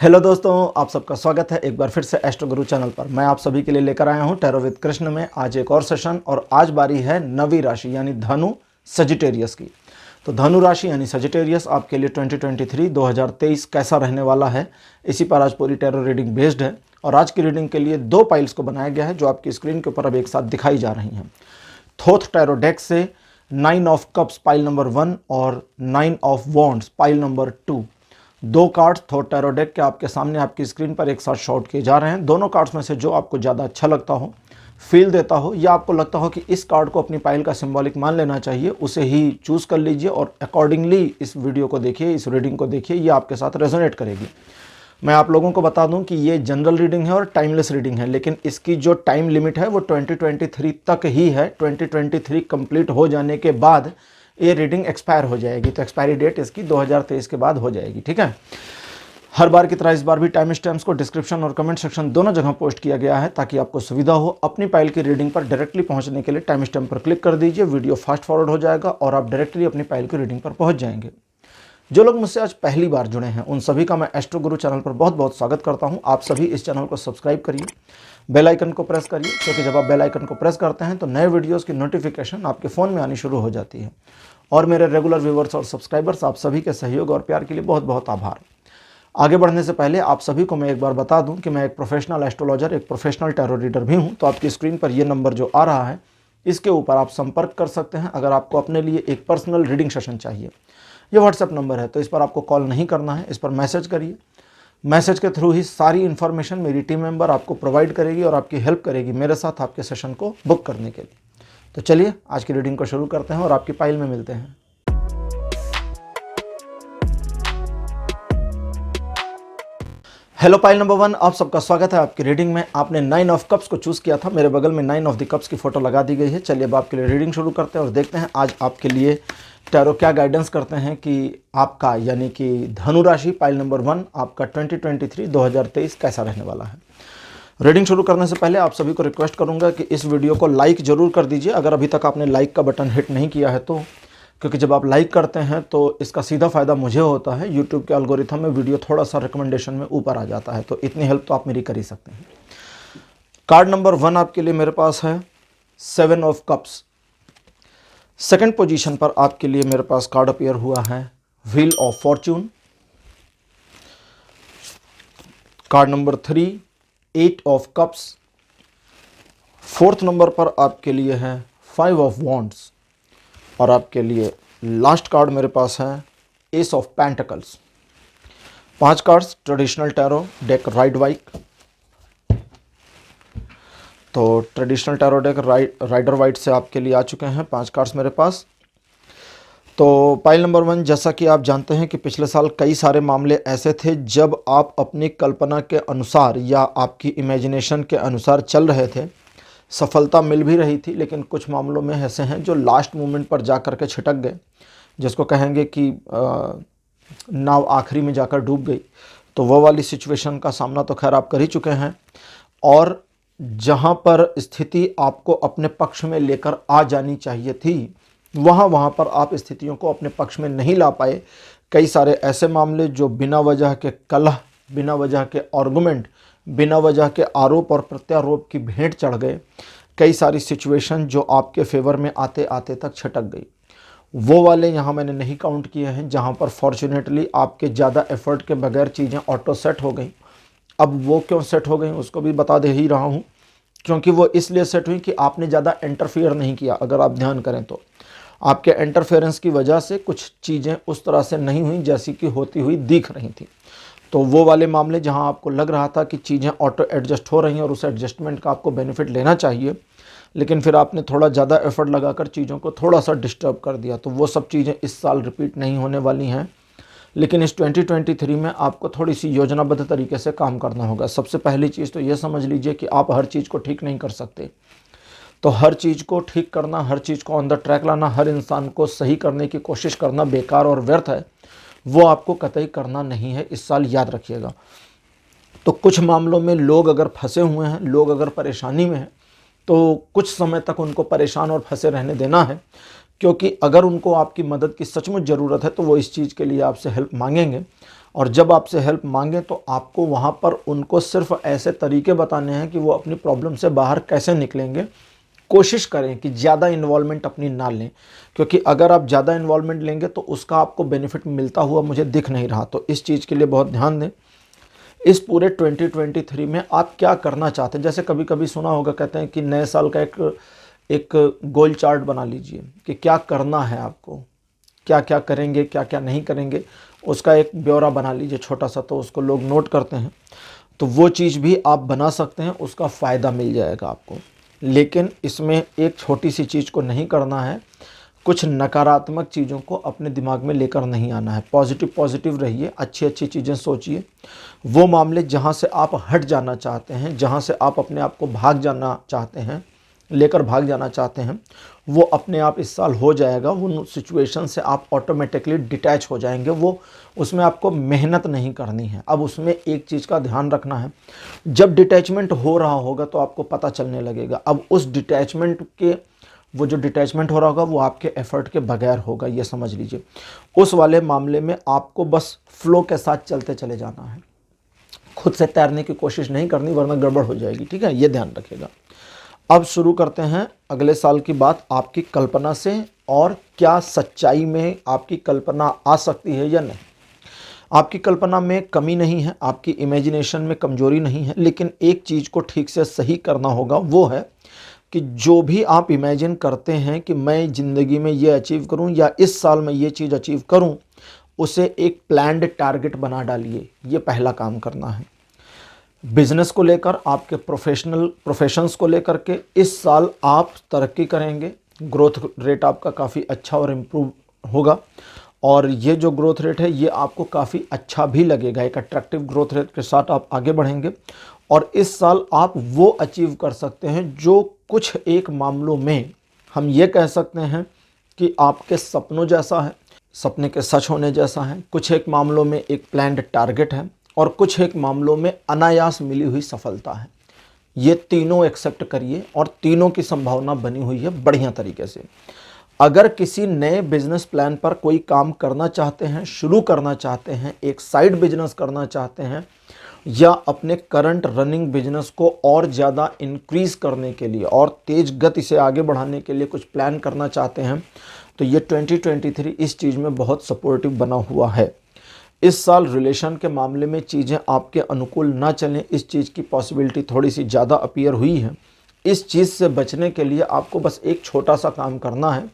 Hello दोस्तों, आप सबका स्वागत है एक बार फिर से एस्ट्रो गुरु चैनल पर। मैं आप सभी के लिए लेकर आया हूं टैरो विद कृष्ण में आज एक और सेशन। और आज बारी है नवी राशि यानी धनु सजिटेरियस की। तो धनु राशि यानी सजिटेरियस आपके लिए 2023 कैसा रहने वाला है, इसी पर आज पूरी टैरो रीडिंग बेस्ड है। और आज की रीडिंग के लिए दो पाइल्स को बनाया गया है जो आपकी स्क्रीन के ऊपर अब एक साथ दिखाई जा रही हैं। थोथ टैरो डेक से 9 ऑफ कप्स पाइल नंबर 1 और 9 ऑफ वॉन्ड्स पाइल नंबर 2, दो कार्ड्स थोथ टैरो डेक के आपके सामने आपकी स्क्रीन पर एक साथ शॉट किए जा रहे हैं। दोनों कार्ड्स में से जो आपको ज़्यादा अच्छा लगता हो, फील देता हो, या आपको लगता हो कि इस कार्ड को अपनी पाइल का सिंबॉलिक मान लेना चाहिए, उसे ही चूज़ कर लीजिए और अकॉर्डिंगली इस वीडियो को देखिए, इस रीडिंग को देखिए, ये आपके साथ रेजोनेट करेगी। मैं आप लोगों को बता दूं कि ये जनरल रीडिंग है और टाइमलेस रीडिंग है, लेकिन इसकी जो टाइम लिमिट है वो 2023 तक ही है। 2023 कंप्लीट हो जाने के बाद ये रीडिंग एक्सपायर हो जाएगी, तो एक्सपायरी डेट इसकी 2023 के बाद हो जाएगी। ठीक है। हर बार की तरह इस बार भी टाइम स्टैम्प्स को डिस्क्रिप्शन और कमेंट सेक्शन दोनों जगह पोस्ट किया गया है ताकि आपको सुविधा हो। अपनी पाइल की रीडिंग पर डायरेक्टली पहुंचने के लिए टाइम स्टैम्प पर क्लिक कर दीजिए, वीडियो फास्ट फॉरवर्ड हो जाएगा और आप डायरेक्टली अपनी पाइल की रीडिंग पर पहुंच जाएंगे। जो लोग मुझसे आज पहली बार जुड़े हैं उन सभी का मैं एस्ट्रो गुरु चैनल पर बहुत बहुत स्वागत करता हूं। आप सभी इस चैनल को सब्सक्राइब करिए, बेल आइकन को प्रेस करिए, क्योंकि जब आप बेल आइकन को प्रेस करते हैं तो नए वीडियोस की नोटिफिकेशन आपके फ़ोन में आनी शुरू हो जाती है। और मेरे रेगुलर व्यूवर्स और सब्सक्राइबर्स, आप सभी के सहयोग और प्यार के लिए बहुत बहुत आभार। आगे बढ़ने से पहले आप सभी को मैं एक बार बता दूं कि मैं एक प्रोफेशनल एस्ट्रोलॉजर, एक प्रोफेशनल टैरो रीडर भी हूं। तो आपकी स्क्रीन पर ये नंबर जो आ रहा है, इसके ऊपर आप संपर्क कर सकते हैं अगर आपको अपने लिए एक पर्सनल रीडिंग सेशन चाहिए। ये व्हाट्सएप नंबर है, तो इस पर आपको कॉल नहीं करना है, इस पर मैसेज करिए। मैसेज के थ्रू ही सारी इन्फॉर्मेशन मेरी टीम मेंबर आपको प्रोवाइड करेगी और आपकी हेल्प करेगी मेरे साथ आपके सेशन को बुक करने के लिए। तो चलिए आज की रीडिंग को शुरू करते हैं और आपकी पाइल में मिलते हैं। हेलो पाइल नंबर 1, आप सबका स्वागत है आपकी रीडिंग में। आपने 9 ऑफ कप्स को चूज़ किया था, मेरे बगल में 9 ऑफ द कप्स की फोटो लगा दी गई है। चलिए अब आपके लिए रीडिंग शुरू करते हैं और देखते हैं आज आपके लिए टैरो क्या गाइडेंस करते हैं कि आपका यानी कि धनु राशि पाइल नंबर 1 आपका 2023 कैसा रहने वाला है। रीडिंग शुरू करने से पहले आप सभी को रिक्वेस्ट करूंगा कि इस वीडियो को लाइक ज़रूर कर दीजिए अगर अभी तक आपने लाइक का बटन हिट नहीं किया है तो, क्योंकि जब आप लाइक करते हैं तो इसका सीधा फ़ायदा मुझे होता है। यूट्यूब के एल्गोरिथम में वीडियो थोड़ा सा रिकमेंडेशन में ऊपर आ जाता है, तो इतनी हेल्प तो आप मेरी कर ही सकते हैं। कार्ड नंबर 1 आपके लिए मेरे पास है 7 ऑफ कप्स। सेकंड पोजीशन पर आपके लिए मेरे पास कार्ड अपीयर हुआ है wheel of Fortune. Card number 3 8 of cups. Fourth number पर आपके लिए है 5 ऑफ वॉन्ड्स। और आपके लिए लास्ट कार्ड मेरे पास है ace of pentacles. 5 cards traditional tarot deck ride white. तो traditional tarot deck rider white से आपके लिए आ चुके हैं 5 कार्ड्स मेरे पास। तो पाइल नंबर 1, जैसा कि आप जानते हैं कि पिछले साल कई सारे मामले ऐसे थे जब आप अपनी कल्पना के अनुसार या आपकी इमेजिनेशन के अनुसार चल रहे थे, सफलता मिल भी रही थी, लेकिन कुछ मामलों में ऐसे हैं जो लास्ट मोमेंट पर जा कर के छिटक गए, जिसको कहेंगे कि नाव आखिरी में जाकर डूब गई। तो वो वाली सिचुएशन का सामना तो खैर आप कर ही चुके हैं। और जहाँ पर स्थिति आपको अपने पक्ष में लेकर आ जानी चाहिए थी, वहाँ पर आप स्थितियों को अपने पक्ष में नहीं ला पाए। कई सारे ऐसे मामले जो बिना वजह के कलह, बिना वजह के आर्गुमेंट, बिना वजह के आरोप और प्रत्यारोप की भेंट चढ़ गए। कई सारी सिचुएशन जो आपके फेवर में आते आते तक छटक गई, वो वाले यहाँ मैंने नहीं काउंट किए हैं, जहाँ पर फॉर्चुनेटली आपके ज़्यादा एफर्ट के बगैर चीज़ें ऑटो सेट हो गई। अब वो क्यों सेट हो गई उसको भी बता दे ही रहा हूँ, क्योंकि वो इसलिए सेट हुई कि आपने ज़्यादा इंटरफियर नहीं किया। अगर आप ध्यान करें तो आपके इंटरफेरेंस की वजह से कुछ चीज़ें उस तरह से नहीं हुई जैसी कि होती हुई दिख रही थी। तो वो वाले मामले जहां आपको लग रहा था कि चीज़ें ऑटो एडजस्ट हो रही हैं और उस एडजस्टमेंट का आपको बेनिफिट लेना चाहिए, लेकिन फिर आपने थोड़ा ज़्यादा एफर्ट लगाकर चीज़ों को थोड़ा सा डिस्टर्ब कर दिया। तो वो सब चीज़ें इस साल रिपीट नहीं होने वाली हैं, लेकिन इस 2023 में आपको थोड़ी सी योजनाबद्ध तरीके से काम करना होगा। सबसे पहली चीज़ तो ये समझ लीजिए कि आप हर चीज़ को ठीक नहीं कर सकते। तो हर चीज़ को ठीक करना, हर चीज़ को ऑन द ट्रैक लाना, हर इंसान को सही करने की कोशिश करना बेकार और व्यर्थ है। वो आपको कतई करना नहीं है, इस साल याद रखिएगा। तो कुछ मामलों में लोग अगर फंसे हुए हैं, लोग अगर परेशानी में हैं, तो कुछ समय तक उनको परेशान और फंसे रहने देना है, क्योंकि अगर उनको आपकी मदद की सचमुच ज़रूरत है तो वो इस चीज़ के लिए आपसे हेल्प मांगेंगे। और जब आपसे हेल्प मांगे तो आपको वहाँ पर उनको सिर्फ ऐसे तरीके बताने हैं कि वो अपनी प्रॉब्लम से बाहर कैसे निकलेंगे। कोशिश करें कि ज़्यादा इन्वॉल्वमेंट अपनी ना लें, क्योंकि अगर आप ज़्यादा इन्वॉल्वमेंट लेंगे तो उसका आपको बेनिफिट मिलता हुआ मुझे दिख नहीं रहा। तो इस चीज़ के लिए बहुत ध्यान दें। इस पूरे 2023 में आप क्या करना चाहते हैं, जैसे कभी कभी सुना होगा, कहते हैं कि नए साल का एक गोल चार्ट बना लीजिए कि क्या करना है आपको, क्या क्या करेंगे, क्या क्या नहीं करेंगे, उसका एक ब्यौरा बना लीजिए छोटा सा, तो उसको लोग नोट करते हैं। तो वो चीज़ भी आप बना सकते हैं, उसका फ़ायदा मिल जाएगा आपको। लेकिन इसमें एक छोटी सी चीज़ को नहीं करना है, कुछ नकारात्मक चीज़ों को अपने दिमाग में लेकर नहीं आना है। पॉजिटिव पॉजिटिव रहिए, अच्छी अच्छी चीज़ें सोचिए। वो मामले जहाँ से आप हट जाना चाहते हैं, जहाँ से आप अपने आप को भाग जाना चाहते हैं, लेकर भाग जाना चाहते हैं, वो अपने आप इस साल हो जाएगा। उन सिचुएशन से आप ऑटोमेटिकली डिटैच हो जाएंगे। वो उसमें आपको मेहनत नहीं करनी है। अब उसमें एक चीज़ का ध्यान रखना है, जब डिटैचमेंट हो रहा होगा तो आपको पता चलने लगेगा। अब उस डिटैचमेंट के, वो जो डिटैचमेंट हो रहा होगा वो आपके एफर्ट के बगैर होगा, ये समझ लीजिए। उस वाले मामले में आपको बस फ्लो के साथ चलते चले जाना है, खुद से तैरने की कोशिश नहीं करनी, वरना गड़बड़ हो जाएगी। ठीक है, ये ध्यान रखिएगा। अब शुरू करते हैं अगले साल की बात आपकी कल्पना से, और क्या सच्चाई में आपकी कल्पना आ सकती है या नहीं। आपकी कल्पना में कमी नहीं है, आपकी इमेजिनेशन में कमजोरी नहीं है, लेकिन एक चीज़ को ठीक से सही करना होगा। वो है कि जो भी आप इमेजिन करते हैं कि मैं ज़िंदगी में ये अचीव करूं या इस साल में ये चीज़ अचीव करूं, उसे एक प्लान्ड टारगेट बना डालिए। ये पहला काम करना है। बिजनेस को लेकर, आपके प्रोफेशंस को लेकर के इस साल आप तरक्की करेंगे। ग्रोथ रेट आपका काफ़ी अच्छा और इम्प्रूव होगा, और ये जो ग्रोथ रेट है ये आपको काफ़ी अच्छा भी लगेगा। एक अट्रैक्टिव ग्रोथ रेट के साथ आप आगे बढ़ेंगे, और इस साल आप वो अचीव कर सकते हैं जो कुछ एक मामलों में हम ये कह सकते हैं कि आपके सपनों जैसा है, सपने के सच होने जैसा है। कुछ एक मामलों में एक प्लान्ड टारगेट है, और कुछ एक मामलों में अनायास मिली हुई सफलता है। ये तीनों एक्सेप्ट करिए, और तीनों की संभावना बनी हुई है बढ़िया तरीके से। अगर किसी नए बिजनेस प्लान पर कोई काम करना चाहते हैं, शुरू करना चाहते हैं, एक साइड बिजनेस करना चाहते हैं, या अपने करंट रनिंग बिजनेस को और ज़्यादा इंक्रीज़ करने के लिए और तेज़ गति से आगे बढ़ाने के लिए कुछ प्लान करना चाहते हैं, तो ये 2023 इस चीज़ में बहुत सपोर्टिव बना हुआ है। इस साल रिलेशन के मामले में चीज़ें आपके अनुकूल ना चलें, इस चीज़ की पॉसिबिलिटी थोड़ी सी ज़्यादा अपीयर हुई है। इस चीज़ से बचने के लिए आपको बस एक छोटा सा काम करना है।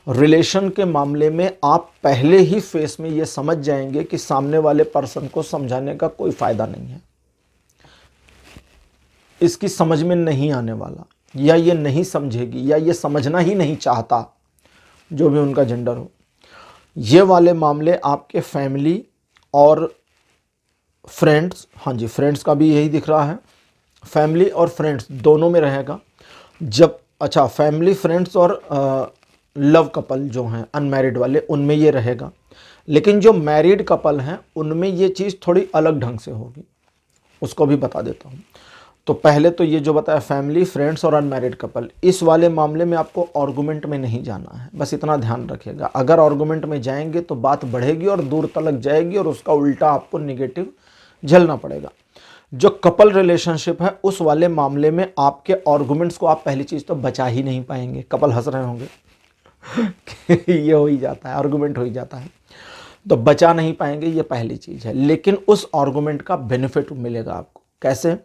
रिलेशन के मामले में आप पहले ही फेस में ये समझ जाएंगे कि सामने वाले पर्सन को समझाने का कोई फ़ायदा नहीं है, इसकी समझ में नहीं आने वाला, या ये नहीं समझेगी, या ये समझना ही नहीं चाहता, जो भी उनका जेंडर हो। ये वाले मामले आपके फैमिली और फ्रेंड्स, हाँ जी, फ्रेंड्स का भी यही दिख रहा है, फैमिली और फ्रेंड्स दोनों में रहेगा। जब अच्छा, फैमिली, फ्रेंड्स और लव कपल जो हैं अनमैरिड वाले, उनमें ये रहेगा। लेकिन जो मैरिड कपल हैं उनमें ये चीज़ थोड़ी अलग ढंग से होगी, उसको भी बता देता हूँ। तो पहले तो ये जो बताया, फैमिली, फ्रेंड्स और अनमैरिड कपल, इस वाले मामले में आपको आर्गुमेंट में नहीं जाना है, बस इतना ध्यान रखिएगा। अगर आर्गुमेंट में जाएंगे तो बात बढ़ेगी और दूर तलक जाएगी, और उसका उल्टा आपको निगेटिव झेलना पड़ेगा। जो कपल रिलेशनशिप है उस वाले मामले में आपके आर्गुमेंट्स को आप पहली चीज़ तो बचा ही नहीं पाएंगे। कपल हंस रहे होंगे ये हो ही जाता है, आर्गुमेंट हो ही जाता है, तो बचा नहीं पाएंगे, ये पहली चीज़ है। लेकिन उस आर्गुमेंट का बेनिफिट मिलेगा आपको। कैसे?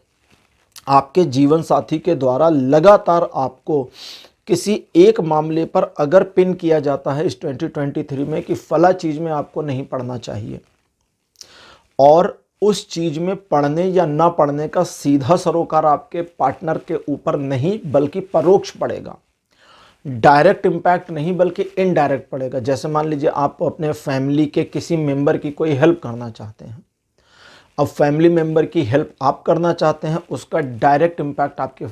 आपके जीवन साथी के द्वारा लगातार आपको किसी एक मामले पर अगर पिन किया जाता है इस 2023 में कि फला चीज़ में आपको नहीं पढ़ना चाहिए, और उस चीज़ में पढ़ने या ना पढ़ने का सीधा सरोकार आपके पार्टनर के ऊपर नहीं बल्कि परोक्ष पड़ेगा। डायरेक्ट इम्पैक्ट नहीं बल्कि इनडायरेक्ट पड़ेगा। जैसे मान लीजिए आप अपने फैमिली के किसी मेंबर की कोई हेल्प करना चाहते हैं, अब फैमिली मेंबर की हेल्प आप करना चाहते हैं, उसका डायरेक्ट इम्पैक्ट आपके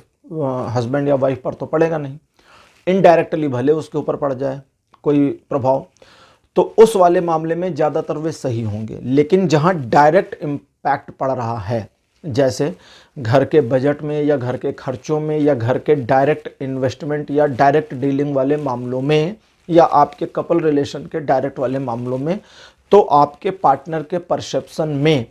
हस्बैंड या वाइफ पर तो पड़ेगा नहीं, इनडायरेक्टली भले उसके ऊपर पड़ जाए कोई प्रभाव, तो उस वाले मामले में ज़्यादातर वे सही होंगे। लेकिन जहाँ डायरेक्ट इम्पैक्ट पड़ रहा है, जैसे घर के बजट में या घर के खर्चों में या घर के डायरेक्ट इन्वेस्टमेंट या डायरेक्ट डीलिंग वाले मामलों में, या आपके कपल रिलेशन के डायरेक्ट वाले मामलों में, तो आपके पार्टनर के परसेप्शन में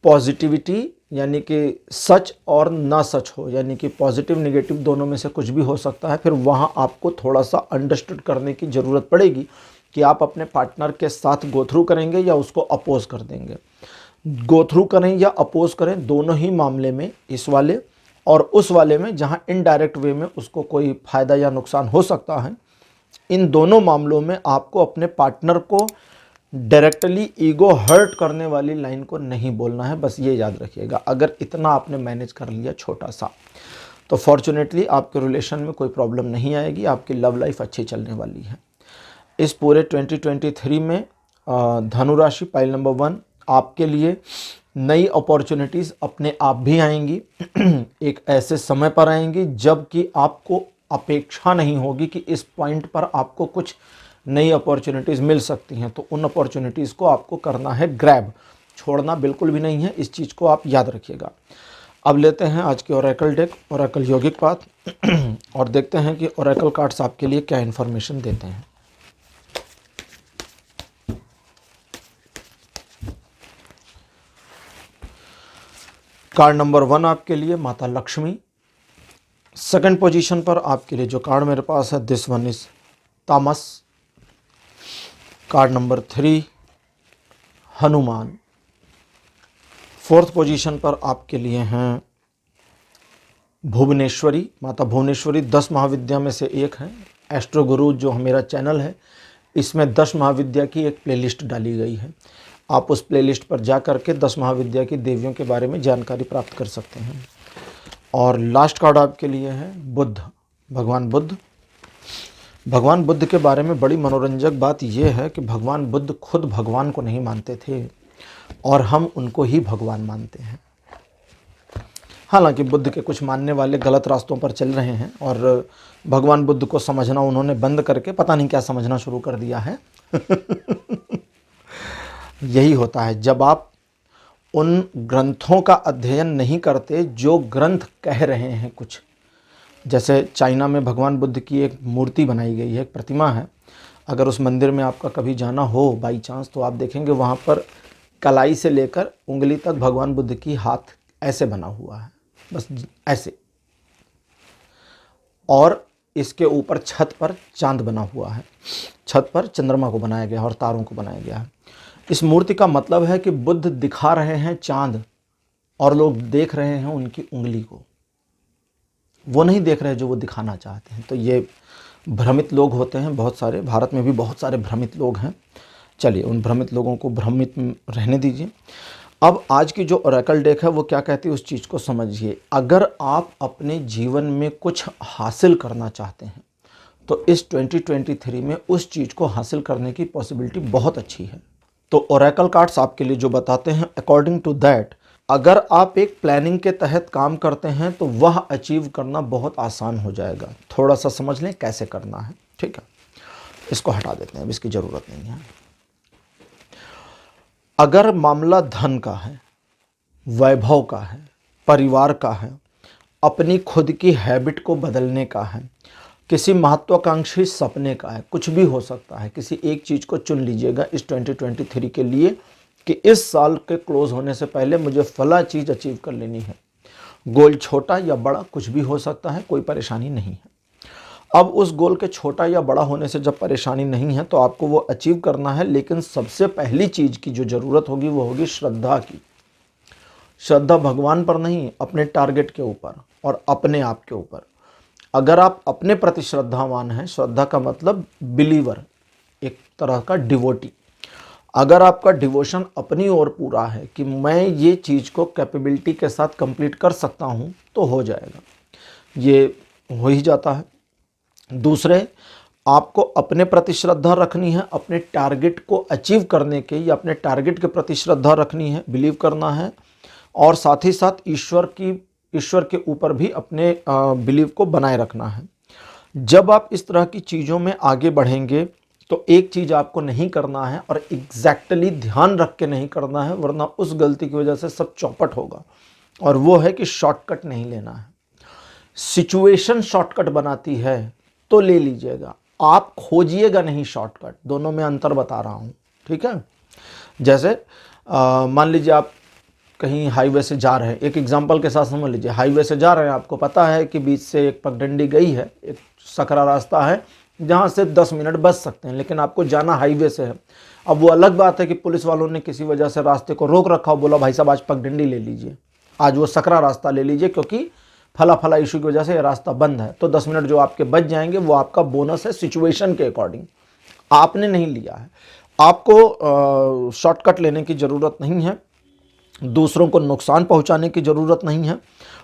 पॉजिटिविटी यानी कि सच और ना सच हो, यानी कि पॉजिटिव नेगेटिव दोनों में से कुछ भी हो सकता है, फिर वहाँ आपको थोड़ा सा अंडरस्टूड करने की ज़रूरत पड़ेगी कि आप अपने पार्टनर के साथ गो थ्रू करेंगे या उसको अपोज कर देंगे। गो थ्रू करें या अपोज करें, दोनों ही मामले में, इस वाले और उस वाले में जहाँ इनडायरेक्ट वे में उसको कोई फ़ायदा या नुकसान हो सकता है, इन दोनों मामलों में आपको अपने पार्टनर को डायरेक्टली ईगो हर्ट करने वाली लाइन को नहीं बोलना है। बस ये याद रखिएगा। अगर इतना आपने मैनेज कर लिया छोटा सा, तो फॉर्चुनेटली आपके रिलेशन में कोई प्रॉब्लम नहीं आएगी, आपकी लव लाइफ अच्छी चलने वाली है। इस पूरे 2023 में धनु राशि, पाइल नंबर 1, आपके लिए नई अपॉर्चुनिटीज़ अपने आप भी आएंगी। एक ऐसे समय पर आएंगी जब कि आपको अपेक्षा नहीं होगी कि इस पॉइंट पर आपको कुछ नई अपॉर्चुनिटीज़ मिल सकती हैं, तो उन अपॉर्चुनिटीज़ को आपको करना है ग्रैब, छोड़ना बिल्कुल भी नहीं है। इस चीज़ को आप याद रखिएगा। अब लेते हैं आज की ओरेकल डेक, ओरेकल यौगिक पाथ, और देखते हैं कि ओरेकल कार्ड्स आपके लिए क्या इन्फॉर्मेशन देते हैं। कार्ड नंबर 1 आपके लिए माता लक्ष्मी। सेकंड पोजीशन पर आपके लिए जो कार्ड मेरे पास है, दिस वन इज तामस। Card number 3 Hanuman. Fourth position पर आपके लिए हैं भुवनेश्वरी, माता भुवनेश्वरी। 10 महाविद्या में से एक है। एस्ट्रो गुरु जो मेरा चैनल है, इसमें 10 महाविद्या की एक प्लेलिस्ट डाली गई है। आप उस प्लेलिस्ट पर जा कर के 10 महाविद्या की देवियों के बारे में जानकारी प्राप्त कर सकते हैं। और लास्ट कार्ड आपके लिए है बुद्ध, भगवान बुद्ध। भगवान बुद्ध के बारे में बड़ी मनोरंजक बात यह है कि भगवान बुद्ध खुद भगवान को नहीं मानते थे और हम उनको ही भगवान मानते हैं। हालांकि बुद्ध के कुछ मानने वाले गलत रास्तों पर चल रहे हैं और भगवान बुद्ध को समझना उन्होंने बंद करके पता नहीं क्या समझना शुरू कर दिया है। यही होता है जब आप उन ग्रंथों का अध्ययन नहीं करते जो ग्रंथ कह रहे हैं। कुछ जैसे चाइना में भगवान बुद्ध की एक मूर्ति बनाई गई है, एक प्रतिमा है। अगर उस मंदिर में आपका कभी जाना हो बाई चांस, तो आप देखेंगे वहाँ पर कलाई से लेकर उंगली तक भगवान बुद्ध की हाथ ऐसे बना हुआ है, बस ऐसे। और इसके ऊपर छत पर चांद बना हुआ है, छत पर चंद्रमा को बनाया गया और तारों को बनाया गया है। इस मूर्ति का मतलब है कि बुद्ध दिखा रहे हैं चांद और लोग देख रहे हैं उनकी उंगली को, वो नहीं देख रहे जो वो दिखाना चाहते हैं। तो ये भ्रमित लोग होते हैं बहुत सारे, भारत में भी बहुत सारे भ्रमित लोग हैं। चलिए उन भ्रमित लोगों को भ्रमित रहने दीजिए। अब आज की जो ओरेकल डेक है वो क्या कहती है उस चीज़ को समझिए। अगर आप अपने जीवन में कुछ हासिल करना चाहते हैं तो इस 2023 में उस चीज़ को हासिल करने की पॉसिबिलिटी बहुत अच्छी है। तो ओरेकल कार्ड्स आपके लिए जो बताते हैं, अकॉर्डिंग टू दैट, अगर आप एक प्लानिंग के तहत काम करते हैं तो वह अचीव करना बहुत आसान हो जाएगा। थोड़ा सा समझ लें कैसे करना है, ठीक है। इसको हटा देते हैं, अब इसकी ज़रूरत नहीं है। अगर मामला धन का है, वैभव का है, परिवार का है, अपनी खुद की हैबिट को बदलने का है, किसी महत्वाकांक्षी सपने का है, कुछ भी हो सकता है, किसी एक चीज़ को चुन लीजिएगा इस 2023 के लिए कि इस साल के क्लोज होने से पहले मुझे फला चीज़ अचीव कर लेनी है। गोल छोटा या बड़ा कुछ भी हो सकता है, कोई परेशानी नहीं है। अब उस गोल के छोटा या बड़ा होने से जब परेशानी नहीं है तो आपको वो अचीव करना है, लेकिन सबसे पहली चीज़ की जो ज़रूरत होगी वो होगी श्रद्धा की। श्रद्धा भगवान पर नहीं, अपने टारगेट के ऊपर और अपने आप के ऊपर। अगर आप अपने प्रति श्रद्धावान हैं, श्रद्धा का मतलब बिलीवर, एक तरह का डिवोटी। अगर आपका डिवोशन अपनी ओर पूरा है कि मैं ये चीज़ को कैपेबिलिटी के साथ कंप्लीट कर सकता हूँ, तो हो जाएगा, ये हो ही जाता है। दूसरे, आपको अपने प्रति श्रद्धा रखनी है, अपने टारगेट को अचीव करने के या अपने टारगेट के प्रति श्रद्धा रखनी है, बिलीव करना है, और साथ ही साथ ईश्वर के ऊपर भी अपने बिलीव को बनाए रखना है। जब आप इस तरह की चीज़ों में आगे बढ़ेंगे तो एक चीज़ आपको नहीं करना है और एग्जैक्टली ध्यान रख के नहीं करना है, वरना उस गलती की वजह से सब चौपट होगा। और वो है कि शॉर्टकट नहीं लेना है। सिचुएशन शॉर्टकट बनाती है तो ले लीजिएगा, आप खोजिएगा नहीं शॉर्टकट, दोनों में अंतर बता रहा हूँ, ठीक है। जैसे मान लीजिए आप कहीं हाईवे से जा रहे हैं, एक एग्जांपल के साथ समझ लीजिए, हाईवे से जा रहे हैं, आपको पता है कि बीच से एक पगडंडी गई है, एक सकरा रास्ता है जहाँ से 10 मिनट बच सकते हैं, लेकिन आपको जाना हाईवे से है। अब वो अलग बात है कि पुलिस वालों ने किसी वजह से रास्ते को रोक रखा हो, बोला भाई साहब आज पगडंडी ले लीजिए, आज वो सकरा रास्ता ले लीजिए क्योंकि फला फला इशू की वजह से ये रास्ता बंद है। तो 10 मिनट जो आपके बच जाएंगे वो आपका बोनस है सिचुएशन के अकॉर्डिंग, आपने नहीं लिया है। आपको शॉर्टकट लेने की ज़रूरत नहीं है, दूसरों को नुकसान पहुंचाने की ज़रूरत नहीं है,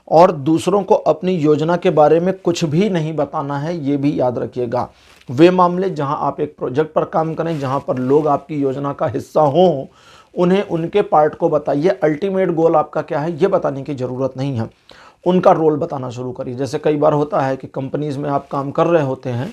और दूसरों को अपनी योजना के बारे में कुछ भी नहीं बताना है, ये भी याद रखिएगा। वे मामले जहां आप एक प्रोजेक्ट पर काम करें, जहां पर लोग आपकी योजना का हिस्सा हों, उन्हें उनके पार्ट को बताइए। अल्टीमेट गोल आपका क्या है ये बताने की ज़रूरत नहीं है, उनका रोल बताना शुरू करिए। जैसे कई बार होता है कि कंपनीज़ में आप काम कर रहे होते हैं,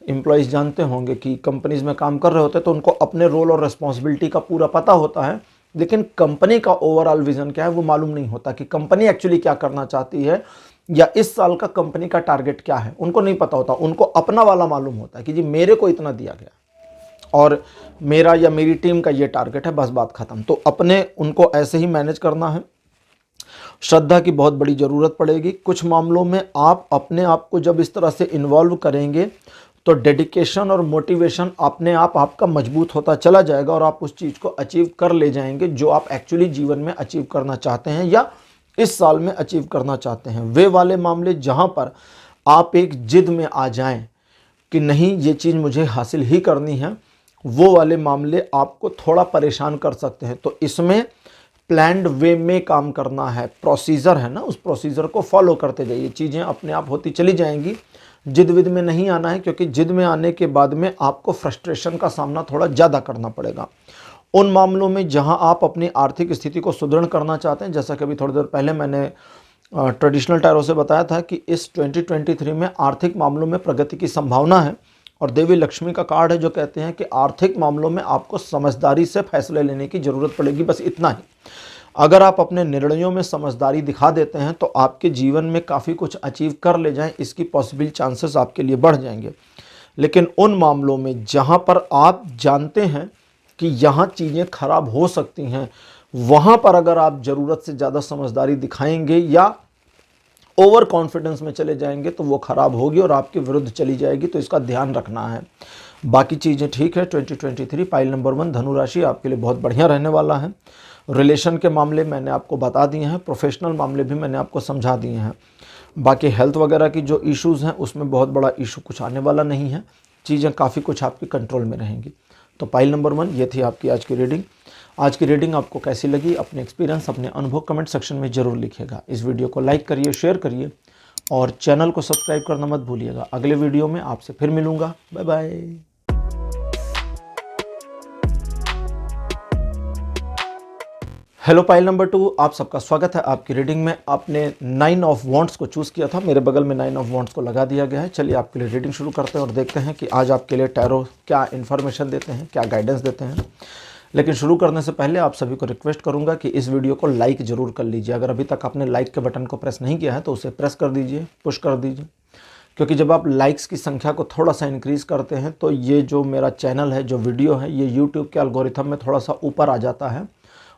एम्प्लॉयज़ जानते होंगे कि कंपनीज़ में काम कर रहे होते हैं तो उनको अपने रोल और रिस्पॉन्सिबिलिटी का पूरा पता होता है, लेकिन कंपनी का ओवरऑल विजन क्या है वो मालूम नहीं होता कि कंपनी एक्चुअली क्या करना चाहती है या इस साल का कंपनी का टारगेट क्या है, उनको नहीं पता होता। उनको अपना वाला मालूम होता है कि जी मेरे को इतना दिया गया और मेरा या मेरी टीम का ये टारगेट है, बस बात खत्म। तो अपने उनको ऐसे ही मैनेज करना है। श्रद्धा की बहुत बड़ी ज़रूरत पड़ेगी। कुछ मामलों में आप अपने आप को जब इस तरह से इन्वॉल्व करेंगे तो डेडिकेशन और मोटिवेशन अपने आप आपका मजबूत होता चला जाएगा और आप उस चीज़ को अचीव कर ले जाएंगे जो आप एक्चुअली जीवन में अचीव करना चाहते हैं या इस साल में अचीव करना चाहते हैं। वे वाले मामले जहां पर आप एक जिद में आ जाएं कि नहीं ये चीज़ मुझे हासिल ही करनी है, वो वाले मामले आपको थोड़ा परेशान कर सकते हैं। तो इसमें प्लान्ड वे में काम करना है, प्रोसीजर है ना, उस प्रोसीजर को फॉलो करते जाइए, चीज़ें अपने आप होती चली जाएंगी। जिद विद में नहीं आना है, क्योंकि जिद में आने के बाद में आपको फ्रस्ट्रेशन का सामना थोड़ा ज़्यादा करना पड़ेगा। उन मामलों में जहां आप अपनी आर्थिक स्थिति को सुदृढ़ करना चाहते हैं, जैसा कि अभी थोड़ी देर पहले मैंने ट्रेडिशनल टैरो से बताया था कि इस 2023 में आर्थिक मामलों में प्रगति की संभावना है, और देवी लक्ष्मी का कार्ड है जो कहते हैं कि आर्थिक मामलों में आपको समझदारी से फैसले लेने की ज़रूरत पड़ेगी, बस इतना ही। अगर आप अपने निर्णयों में समझदारी दिखा देते हैं तो आपके जीवन में काफ़ी कुछ अचीव कर ले जाएं, इसकी पॉसिबल चांसेस आपके लिए बढ़ जाएंगे। लेकिन उन मामलों में जहां पर आप जानते हैं कि यहाँ चीज़ें खराब हो सकती हैं, वहाँ पर अगर आप ज़रूरत से ज़्यादा समझदारी दिखाएंगे या ओवर कॉन्फिडेंस में चले जाएंगे तो वो ख़राब होगी और आपके विरुद्ध चली जाएगी, तो इसका ध्यान रखना है। बाकी चीज़ें ठीक है। 2023 पाइल नंबर 1 धनु राशि आपके लिए बहुत बढ़िया रहने वाला है। रिलेशन के मामले मैंने आपको बता दिए हैं, प्रोफेशनल मामले भी मैंने आपको समझा दिए हैं। बाकी हेल्थ वगैरह की जो इश्यूज़ हैं उसमें बहुत बड़ा इशू कुछ आने वाला नहीं है, चीज़ें काफ़ी कुछ आपकी कंट्रोल में रहेंगी। तो पाइल नंबर 1 ये थी आपकी आज की रीडिंग। आज की रीडिंग आपको कैसी लगी, अपने एक्सपीरियंस, अपने अनुभव कमेंट सेक्शन में ज़रूर लिखिएगा। इस वीडियो को लाइक करिए, शेयर करिए और चैनल को सब्सक्राइब करना मत भूलिएगा। अगले वीडियो में आपसे फिर मिलूँगा। Bye bye. Hello pile number 2, आप सबका स्वागत है आपकी रीडिंग में। आपने 9 ऑफ वॉन्ड्स को चूज़ किया था, मेरे बगल में 9 ऑफ वॉन्ड्स को लगा दिया गया है। चलिए आपके लिए रीडिंग शुरू करते हैं और देखते हैं कि आज आपके लिए टैरो क्या इन्फॉर्मेशन देते हैं, क्या गाइडेंस देते हैं। लेकिन शुरू करने से पहले आप सभी को रिक्वेस्ट करूंगा कि इस वीडियो को लाइक ज़रूर कर लीजिए। अगर अभी तक आपने लाइक के बटन को प्रेस नहीं किया है तो उसे प्रेस कर दीजिए, पुश कर दीजिए, क्योंकि जब आप लाइक्स की संख्या को थोड़ा सा इंक्रीज़ करते हैं तो ये जो मेरा चैनल है, जो वीडियो है, ये यूट्यूब के एल्गोरिथम में थोड़ा सा ऊपर आ जाता है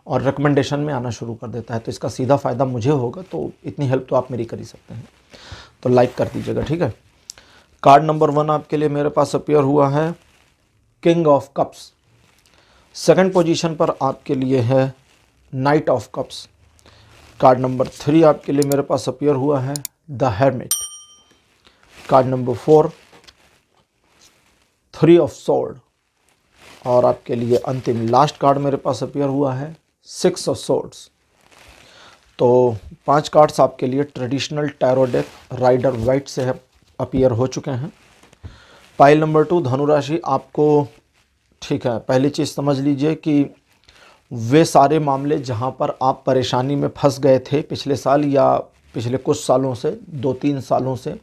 और रिकमेंडेशन में आना शुरू कर देता है। तो इसका सीधा फ़ायदा मुझे होगा, तो इतनी हेल्प तो आप मेरी कर ही सकते हैं। तो लाइक कर दीजिएगा, ठीक है। कार्ड नंबर 1 आपके लिए मेरे पास अपीयर हुआ है king of cups. Second position पर आपके लिए है knight of cups. Card number 3 आपके लिए मेरे पास अपीयर हुआ है the hermit. Card number 4 3 of sword. और आपके लिए अंतिम लास्ट कार्ड मेरे पास अपीयर हुआ है 6 ऑफ सोर्ड्स। तो 5 कार्ड्स आपके लिए traditional tarot deck rider white से अपीयर हो चुके हैं। पाइल नंबर 2 धनु राशि, आपको ठीक है, पहली चीज़ समझ लीजिए कि वे सारे मामले जहां पर आप परेशानी में फंस गए थे पिछले साल या पिछले कुछ सालों से, 2-3 सालों से,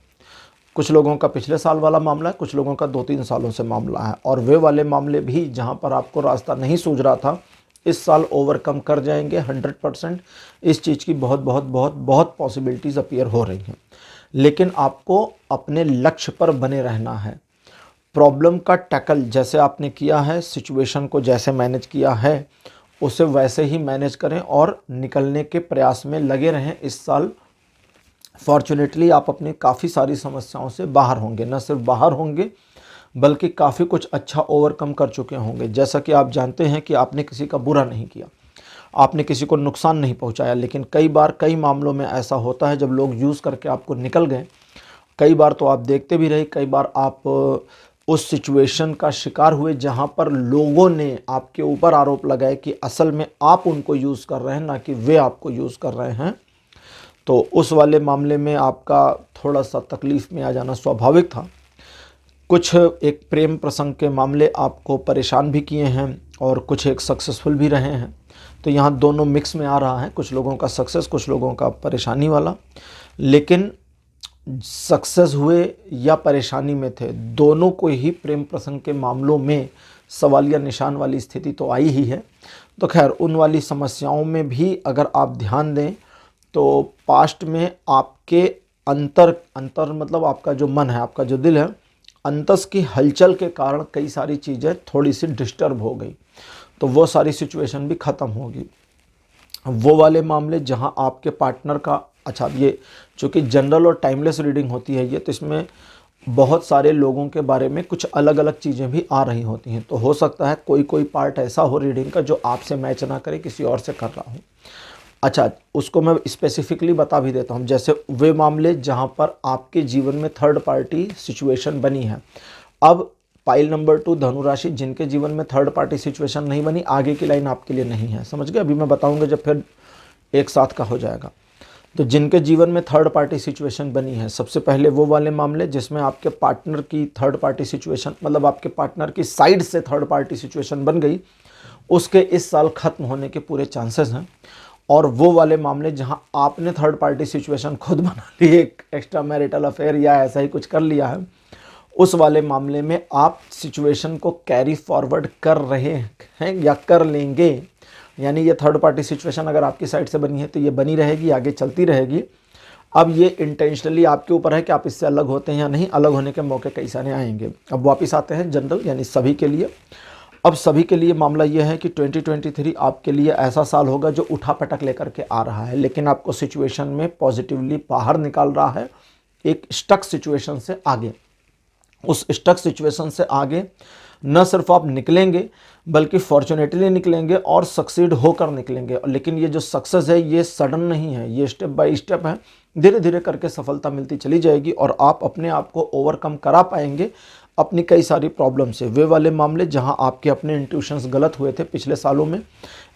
कुछ लोगों का पिछले साल वाला मामला है, कुछ लोगों का 2-3 सालों से मामला है, और वे वाले मामले भी जहां पर आपको रास्ता नहीं सूझ रहा था, इस साल ओवरकम कर जाएंगे 100%। इस चीज़ की बहुत बहुत बहुत बहुत पॉसिबिलिटीज़ अपीयर हो रही हैं। लेकिन आपको अपने लक्ष्य पर बने रहना है। प्रॉब्लम का टैकल जैसे आपने किया है, सिचुएशन को जैसे मैनेज किया है, उसे वैसे ही मैनेज करें और निकलने के प्रयास में लगे रहें। इस साल फॉर्चुनेटली आप अपनी काफ़ी सारी समस्याओं से बाहर होंगे, न सिर्फ बाहर होंगे बल्कि काफ़ी कुछ अच्छा ओवरकम कर चुके होंगे। जैसा कि आप जानते हैं कि आपने किसी का बुरा नहीं किया, आपने किसी को नुकसान नहीं पहुंचाया, लेकिन कई बार कई मामलों में ऐसा होता है जब लोग यूज़ करके आपको निकल गए। कई बार तो आप देखते भी रहे, कई बार आप उस सिचुएशन का शिकार हुए जहां पर लोगों ने आपके ऊपर आरोप लगाए कि असल में आप उनको यूज़ कर रहे हैं, ना कि वे आपको यूज़ कर रहे हैं। तो उस वाले मामले में आपका थोड़ा सा तकलीफ़ में आ जाना स्वाभाविक था। कुछ एक प्रेम प्रसंग के मामले आपको परेशान भी किए हैं और कुछ एक सक्सेसफुल भी रहे हैं। तो यहाँ दोनों मिक्स में आ रहा है, कुछ लोगों का सक्सेस, कुछ लोगों का परेशानी वाला। लेकिन सक्सेस हुए या परेशानी में थे, दोनों को ही प्रेम प्रसंग के मामलों में सवालिया निशान वाली स्थिति तो आई ही है। तो खैर, उन वाली समस्याओं में भी अगर आप ध्यान दें तो पास्ट में आपके अंतर मतलब आपका जो मन है, आपका जो दिल है, अंतस की हलचल के कारण कई सारी चीज़ें थोड़ी सी डिस्टर्ब हो गई। तो वो सारी सिचुएशन भी ख़त्म होगी। वो वाले मामले जहां आपके पार्टनर का, अच्छा ये चूँकि जनरल और टाइमलेस रीडिंग होती है ये, तो इसमें बहुत सारे लोगों के बारे में कुछ अलग अलग चीज़ें भी आ रही होती हैं। तो हो सकता है कोई कोई पार्ट ऐसा हो रीडिंग का जो आपसे मैच ना करे, किसी और से कर रहा हो। अच्छा, उसको मैं स्पेसिफिकली बता भी देता हूँ। जैसे वे मामले जहाँ पर आपके जीवन में थर्ड पार्टी सिचुएशन बनी है। अब पाइल नंबर 2 धनु राशि, जिनके जीवन में थर्ड पार्टी सिचुएशन नहीं बनी, आगे की लाइन आपके लिए नहीं है, समझ गए? अभी मैं बताऊंगा जब फिर एक साथ का हो जाएगा। तो जिनके जीवन में थर्ड पार्टी सिचुएशन बनी है, सबसे पहले वो वाले मामले जिसमें आपके पार्टनर की थर्ड पार्टी सिचुएशन, मतलब आपके पार्टनर की साइड से थर्ड पार्टी सिचुएशन बन गई, उसके इस साल खत्म होने के पूरे चांसेस हैं। और वो वाले मामले जहां आपने थर्ड पार्टी सिचुएशन खुद बना ली, एक एक्स्ट्रा मैरिटल अफेयर या ऐसा ही कुछ कर लिया है, उस वाले मामले में आप सिचुएशन को कैरी फॉरवर्ड कर रहे हैं या कर लेंगे। यानी ये थर्ड पार्टी सिचुएशन अगर आपकी साइड से बनी है तो ये बनी रहेगी, आगे चलती रहेगी। अब ये इंटेंशनली आपके ऊपर है कि आप इससे अलग होते हैं या नहीं। अलग होने के मौके कई सारे आएंगे। अब वापस आते हैं जनरल, यानी सभी के लिए। अब सभी के लिए मामला यह है कि 2023 आपके लिए ऐसा साल होगा जो उठा पटक लेकर के आ रहा है, लेकिन आपको सिचुएशन में पॉजिटिवली बाहर निकाल रहा है, एक स्टक सिचुएशन से आगे। उस स्टक सिचुएशन से आगे न सिर्फ आप निकलेंगे बल्कि फॉर्चुनेटली निकलेंगे और सक्सीड होकर निकलेंगे। लेकिन ये जो सक्सेस है ये सडन नहीं है, ये स्टेप बाय स्टेप है, धीरे धीरे करके सफलता मिलती चली जाएगी और आप अपने आप को ओवरकम करा पाएंगे अपनी कई सारी प्रॉब्लम से। वे वाले मामले जहां आपके अपने इंट्यूशंस गलत हुए थे पिछले सालों में,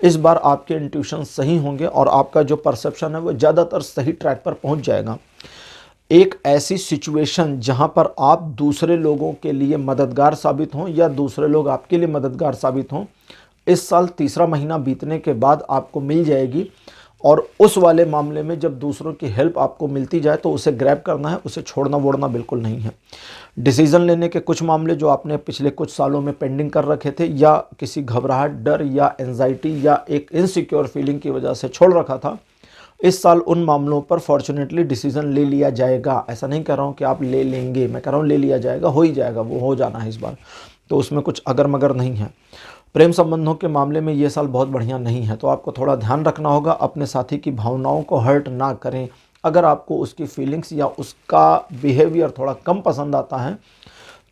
इस बार आपके इंट्यूशंस सही होंगे और आपका जो परसेप्शन है वो ज़्यादातर सही ट्रैक पर पहुंच जाएगा। एक ऐसी सिचुएशन जहां पर आप दूसरे लोगों के लिए मददगार साबित हों या दूसरे लोग आपके लिए मददगार साबित हों, इस साल तीसरा महीना बीतने के बाद आपको मिल जाएगी। और उस वाले मामले में जब दूसरों की हेल्प आपको मिलती जाए तो उसे ग्रैब करना है, उसे छोड़ना वोड़ना बिल्कुल नहीं है। डिसीज़न लेने के कुछ मामले जो आपने पिछले कुछ सालों में पेंडिंग कर रखे थे या किसी घबराहट, डर या एंजाइटी या एक इनसिक्योर फीलिंग की वजह से छोड़ रखा था, इस साल उन मामलों पर फॉर्चुनेटली डिसीजन ले लिया जाएगा। ऐसा नहीं कह रहा हूँ कि आप ले लेंगे, मैं कह रहा हूँ ले लिया जाएगा, हो ही जाएगा, वो हो जाना है इस बार, तो उसमें कुछ अगर मगर नहीं है। प्रेम संबंधों के मामले में ये साल बहुत बढ़िया नहीं है, तो आपको थोड़ा ध्यान रखना होगा, अपने साथी की भावनाओं को हर्ट ना करें। अगर आपको उसकी फीलिंग्स या उसका बिहेवियर थोड़ा कम पसंद आता है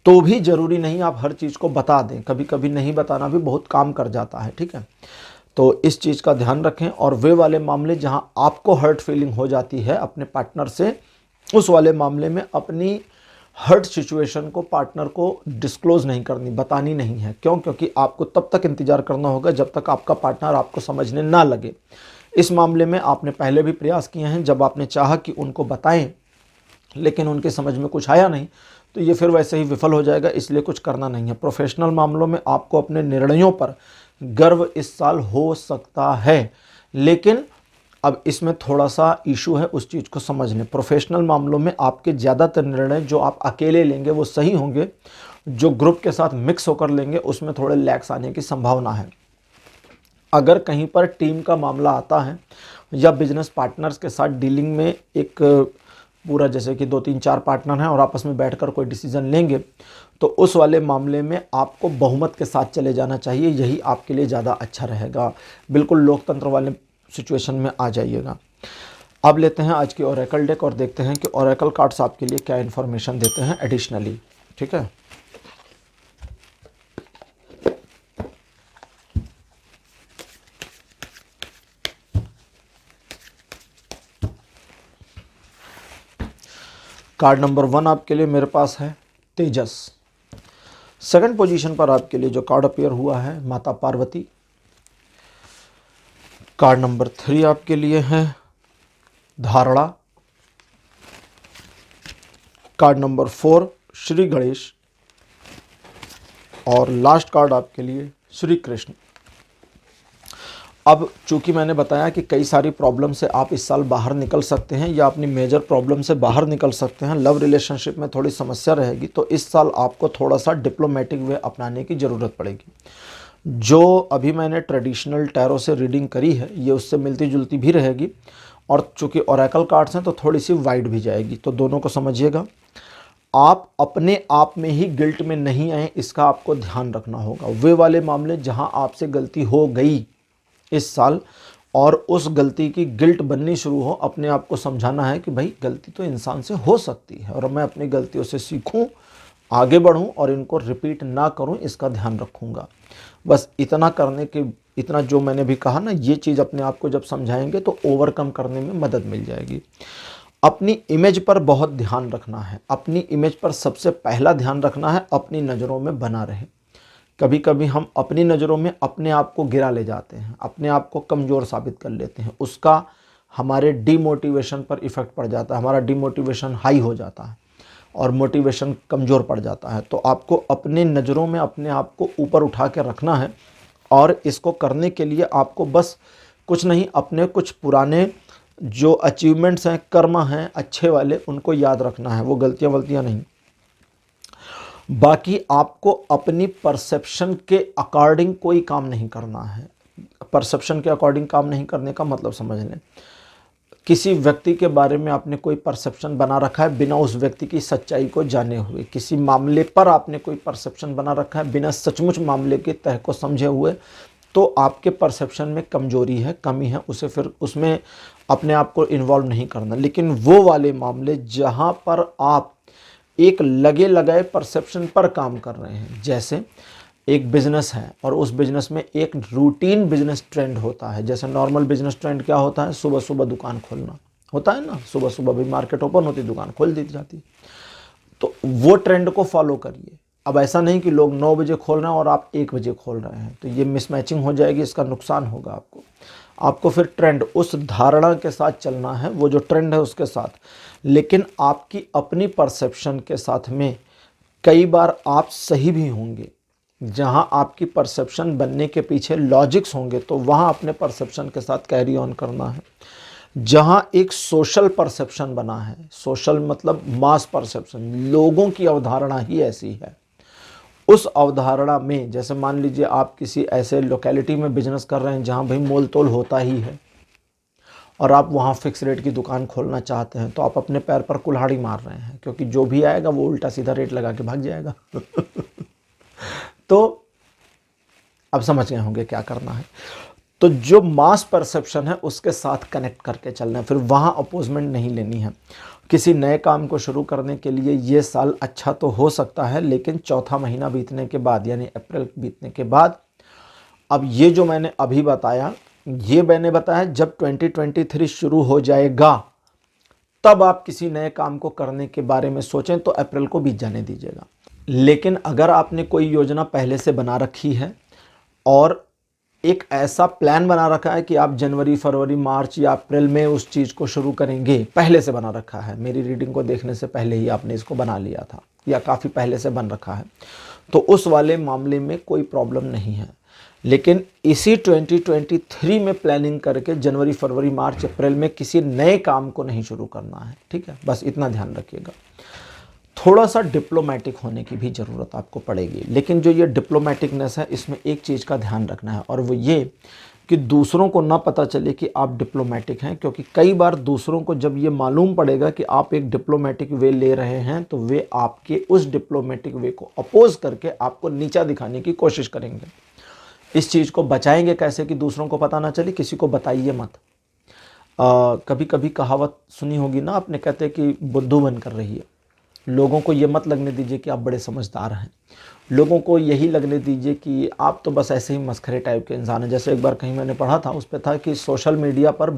तो भी ज़रूरी नहीं आप हर चीज़ को बता दें, कभी कभी नहीं बताना भी बहुत काम कर जाता है, ठीक है? तो इस चीज़ का ध्यान रखें। और वे वाले मामले जहां आपको हर्ट फीलिंग हो जाती है अपने पार्टनर से, उस वाले मामले में अपनी हर्ट सिचुएशन को पार्टनर को डिस्क्लोज नहीं करनी, बतानी नहीं है। क्यों? क्योंकि आपको तब तक इंतजार करना होगा जब तक आपका पार्टनर आपको समझने ना लगे। इस मामले में आपने पहले भी प्रयास किए हैं, जब आपने चाहा कि उनको बताएं लेकिन उनके समझ में कुछ आया नहीं, तो ये फिर वैसे ही विफल हो जाएगा, इसलिए कुछ करना नहीं है। प्रोफेशनल मामलों में आपको अपने निर्णयों पर गर्व इस साल हो सकता है, लेकिन अब इसमें थोड़ा सा इशू है, उस चीज़ को समझने। प्रोफेशनल मामलों में आपके ज़्यादातर निर्णय जो आप अकेले लेंगे वो सही होंगे, जो ग्रुप के साथ मिक्स होकर लेंगे उसमें थोड़े लैक्स आने की संभावना है। अगर कहीं पर टीम का मामला आता है या बिजनेस पार्टनर्स के साथ डीलिंग में एक पूरा, जैसे कि 2 3 4 पार्टनर हैं और आपस में बैठकर कोई डिसीजन लेंगे, तो उस वाले मामले में आपको बहुमत के साथ चले जाना चाहिए, यही आपके लिए ज़्यादा अच्छा रहेगा। बिल्कुल लोकतंत्र वाले सिचुएशन में आ जाइएगा। अब लेते हैं आज की ओरेकल डेक और देखते हैं कि ओरेकल कार्ड्स आपके लिए क्या इन्फॉर्मेशन देते हैं एडिशनली। ठीक है, कार्ड नंबर 1 आपके लिए मेरे पास है तेजस। सेकंड पोजीशन पर आपके लिए जो कार्ड अपीयर हुआ है माता पार्वती। कार्ड नंबर 3 आपके लिए है धारणा। Card number 4 Shri Ganesh. और लास्ट कार्ड आपके लिए श्री कृष्ण। अब चूंकि मैंने बताया कि कई सारी प्रॉब्लम से आप इस साल बाहर निकल सकते हैं या अपनी मेजर प्रॉब्लम से बाहर निकल सकते हैं, लव रिलेशनशिप में थोड़ी समस्या रहेगी, तो इस साल आपको थोड़ा सा डिप्लोमेटिक वे अपनाने की ज़रूरत पड़ेगी। जो अभी मैंने ट्रेडिशनल टैरो से रीडिंग करी है ये उससे मिलती जुलती भी रहेगी, और चूँकि ओरेकल कार्ड्स हैं तो थोड़ी सी वाइड भी जाएगी, तो दोनों को समझिएगा। आप अपने आप में ही गिल्ट में नहीं आए, इसका आपको ध्यान रखना होगा। वे वाले मामले जहां आपसे गलती हो गई इस साल और उस गलती की गिल्ट बननी शुरू हो, अपने आप को समझाना है कि भाई गलती तो इंसान से हो सकती है और मैं अपनी गलतियों से सीखूं, आगे बढ़ूं और इनको रिपीट ना करूं, इसका ध्यान रखूंगा। बस इतना करने के, इतना जो मैंने भी कहा ना, ये चीज़ अपने आप को जब समझाएंगे तो ओवरकम करने में मदद मिल जाएगी। अपनी इमेज पर बहुत ध्यान रखना है। अपनी इमेज पर सबसे पहला ध्यान रखना है अपनी नज़रों में बना रहे। कभी कभी हम अपनी नज़रों में अपने आप को गिरा ले जाते हैं, अपने आप को कमज़ोर साबित कर लेते हैं, उसका हमारे डीमोटिवेशन पर इफ़ेक्ट पड़ जाता है, हमारा डीमोटिवेशन हाई हो जाता है और मोटिवेशन कमज़ोर पड़ जाता है। तो आपको अपने नज़रों में अपने आप को ऊपर उठा के रखना है, और इसको करने के लिए आपको बस कुछ नहीं, अपने कुछ पुराने जो अचीवमेंट्स हैं, कर्म हैं अच्छे वाले, उनको याद रखना है, वो गलतियाँ वलतियाँ नहीं। बाकी आपको अपनी परसेप्शन के अकॉर्डिंग कोई काम नहीं करना है। परसेप्शन के अकॉर्डिंग काम नहीं करने का मतलब समझ लें, किसी व्यक्ति के बारे में आपने कोई परसेप्शन बना रखा है बिना उस व्यक्ति की सच्चाई को जाने हुए, किसी मामले पर आपने कोई परसेप्शन बना रखा है बिना सचमुच मामले के तह को समझे हुए, तो आपके परसेप्शन में कमजोरी है, कमी है, उसे फिर उसमें अपने आप को इन्वॉल्व नहीं करना। लेकिन वो वाले मामले जहाँ पर आप एक लगे लगाए परसेप्शन पर काम कर रहे हैं, जैसे एक बिजनेस है और उस बिजनेस में एक रूटीन बिजनेस ट्रेंड होता है। जैसे नॉर्मल बिजनेस ट्रेंड क्या होता है, सुबह सुबह दुकान खोलना होता है ना, सुबह सुबह भी मार्केट ओपन होती, दुकान खोल दी जाती, तो वो ट्रेंड को फॉलो करिए। अब ऐसा नहीं कि लोग 9 बजे खोल रहे हैं और आप 1 बजे खोल रहे हैं, तो ये मिसमैचिंग हो जाएगी, इसका नुकसान होगा आपको। आपको फिर ट्रेंड उस धारणा के साथ चलना है, वो जो ट्रेंड है उसके साथ, लेकिन आपकी अपनी परसेप्शन के साथ में कई बार आप सही भी होंगे। जहां आपकी परसेप्शन बनने के पीछे लॉजिक्स होंगे तो वहां अपने परसेप्शन के साथ कैरी ऑन करना है। जहां एक सोशल परसेप्शन बना है, सोशल मतलब मास परसेप्शन, लोगों की अवधारणा ही ऐसी है, उस अवधारणा में, जैसे मान लीजिए आप किसी ऐसे लोकेलिटी में बिजनेस कर रहे हैं जहां भाई मोल तोल होता ही है और आप वहां फिक्स रेट की दुकान खोलना चाहते हैं, तो आप अपने पैर पर कुल्हाड़ी मार रहे हैं, क्योंकि जो भी आएगा वो उल्टा सीधा रेट लगा के भाग जाएगा। तो अब समझ गए होंगे क्या करना है। तो जो मास परसेप्शन है उसके साथ कनेक्ट करके चलना है, फिर वहां अपोजमेंट नहीं लेनी है। किसी नए काम को शुरू करने के लिए ये साल अच्छा तो हो सकता है, लेकिन चौथा महीना बीतने के बाद यानी अप्रैल बीतने के बाद, अब ये जो मैंने अभी बताया, ये मैंने बताया जब 2023 शुरू हो जाएगा तब आप किसी नए काम को करने के बारे में सोचें, तो अप्रैल को बीत जाने दीजिएगा। लेकिन अगर आपने कोई योजना पहले से बना रखी है और एक ऐसा प्लान बना रखा है कि आप जनवरी, फरवरी, मार्च या अप्रैल में उस चीज़ को शुरू करेंगे, पहले से बना रखा है, मेरी रीडिंग को देखने से पहले ही आपने इसको बना लिया था या काफ़ी पहले से बन रखा है, तो उस वाले मामले में कोई प्रॉब्लम नहीं है। लेकिन इसी 2023 में प्लानिंग करके जनवरी, फरवरी, मार्च, अप्रैल में किसी नए काम को नहीं शुरू करना है, ठीक है, बस इतना ध्यान रखिएगा। थोड़ा सा डिप्लोमेटिक होने की भी ज़रूरत आपको पड़ेगी, लेकिन जो ये डिप्लोमेटिकनेस है इसमें एक चीज़ का ध्यान रखना है, और वो ये कि दूसरों को ना पता चले कि आप डिप्लोमेटिक हैं, क्योंकि कई बार दूसरों को जब ये मालूम पड़ेगा कि आप एक डिप्लोमेटिक वे ले रहे हैं तो वे आपके उस डिप्लोमेटिक वे को अपोज करके आपको नीचा दिखाने की कोशिश करेंगे। इस चीज़ को बचाएंगे कैसे कि दूसरों को पता ना चले? किसी को बताइए मत। कभी कभी कहावत सुनी होगी ना आपने, कहते हैं कि बुद्धू बनकर रहिए। लोगों को ये मत लगने दीजिए कि आप बड़े समझदार हैं। लोगों को यही लगने दीजिए कि आप तो बस ऐसे ही मस्खरे टाइप के इंसान हैं। जैसे एक बार कहीं मैंने पढ़ा था, उस पर था कि सोशल मीडिया पर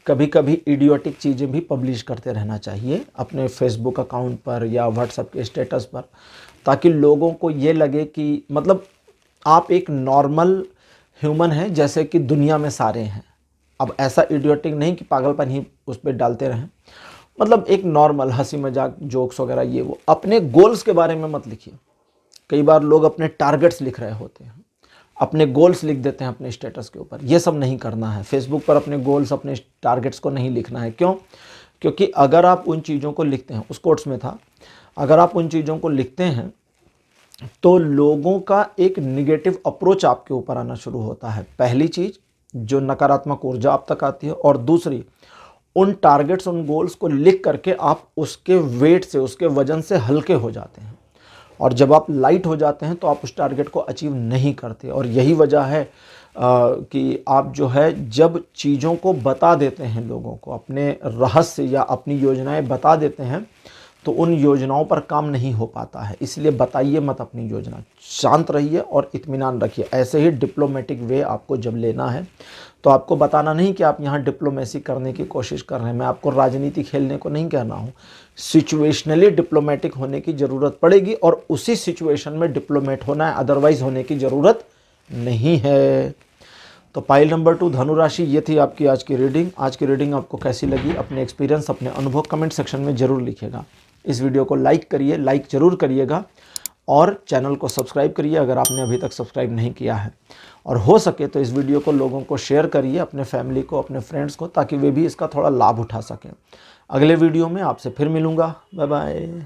कभी कभी इडियोटिक चीज़ें भी पब्लिश करते रहना चाहिए अपने फेसबुक अकाउंट पर या व्हाट्सएप के स्टेटस पर, ताकि लोगों को ये लगे कि मतलब आप एक नॉर्मल ह्यूमन हैं जैसे कि दुनिया में सारे हैं। अब ऐसा इडियोटिक नहीं कि पागलपन ही उस पर डालते रहें, मतलब एक नॉर्मल हंसी मजाक जोक्स वगैरह ये वो। अपने गोल्स के बारे में मत लिखिए। कई बार लोग अपने टारगेट्स लिख रहे होते हैं, अपने गोल्स लिख देते हैं अपने स्टेटस के ऊपर। ये सब नहीं करना है। फेसबुक पर अपने गोल्स अपने टारगेट्स को नहीं लिखना है। क्यों? क्योंकि अगर आप उन चीज़ों को लिखते हैं, उस कोट्स में था, अगर आप उन चीज़ों को लिखते हैं तो लोगों का एक निगेटिव अप्रोच आपके ऊपर आना शुरू होता है। पहली चीज़, जो नकारात्मक ऊर्जा आप तक आती है, और दूसरी, उन टारगेट्स उन गोल्स को लिख करके आप उसके वेट से, उसके वजन से हल्के हो जाते हैं, और जब आप लाइट हो जाते हैं तो आप उस टारगेट को अचीव नहीं करते। और यही वजह है कि आप जो है जब चीज़ों को बता देते हैं, लोगों को अपने रहस्य या अपनी योजनाएं बता देते हैं, तो उन योजनाओं पर काम नहीं हो पाता है। इसलिए बताइए मत अपनी योजना, शांत रहिए और इत्मीनान रखिए। ऐसे ही डिप्लोमेटिक वे आपको जब लेना है तो आपको बताना नहीं कि आप यहाँ डिप्लोमेसी करने की कोशिश कर रहे हैं। मैं आपको राजनीति खेलने को नहीं कहना हूँ। सिचुएशनली डिप्लोमेटिक होने की ज़रूरत पड़ेगी और उसी सिचुएशन में डिप्लोमेट होना है, अदरवाइज होने की ज़रूरत नहीं है। तो पाइल नंबर 2 धनु राशि, ये थी आपकी आज की रीडिंग। आज की रीडिंग आपको कैसी लगी? अपने एक्सपीरियंस, अपने अनुभव कमेंट सेक्शन में ज़रूर लिखिएगा। इस वीडियो को लाइक करिए, लाइक ज़रूर करिएगा, और चैनल को सब्सक्राइब करिए अगर आपने अभी तक सब्सक्राइब नहीं किया है। और हो सके तो इस वीडियो को लोगों को शेयर करिए, अपने फैमिली को, अपने फ्रेंड्स को, ताकि वे भी इसका थोड़ा लाभ उठा सकें। अगले वीडियो में आपसे फिर मिलूँगा। Bye bye.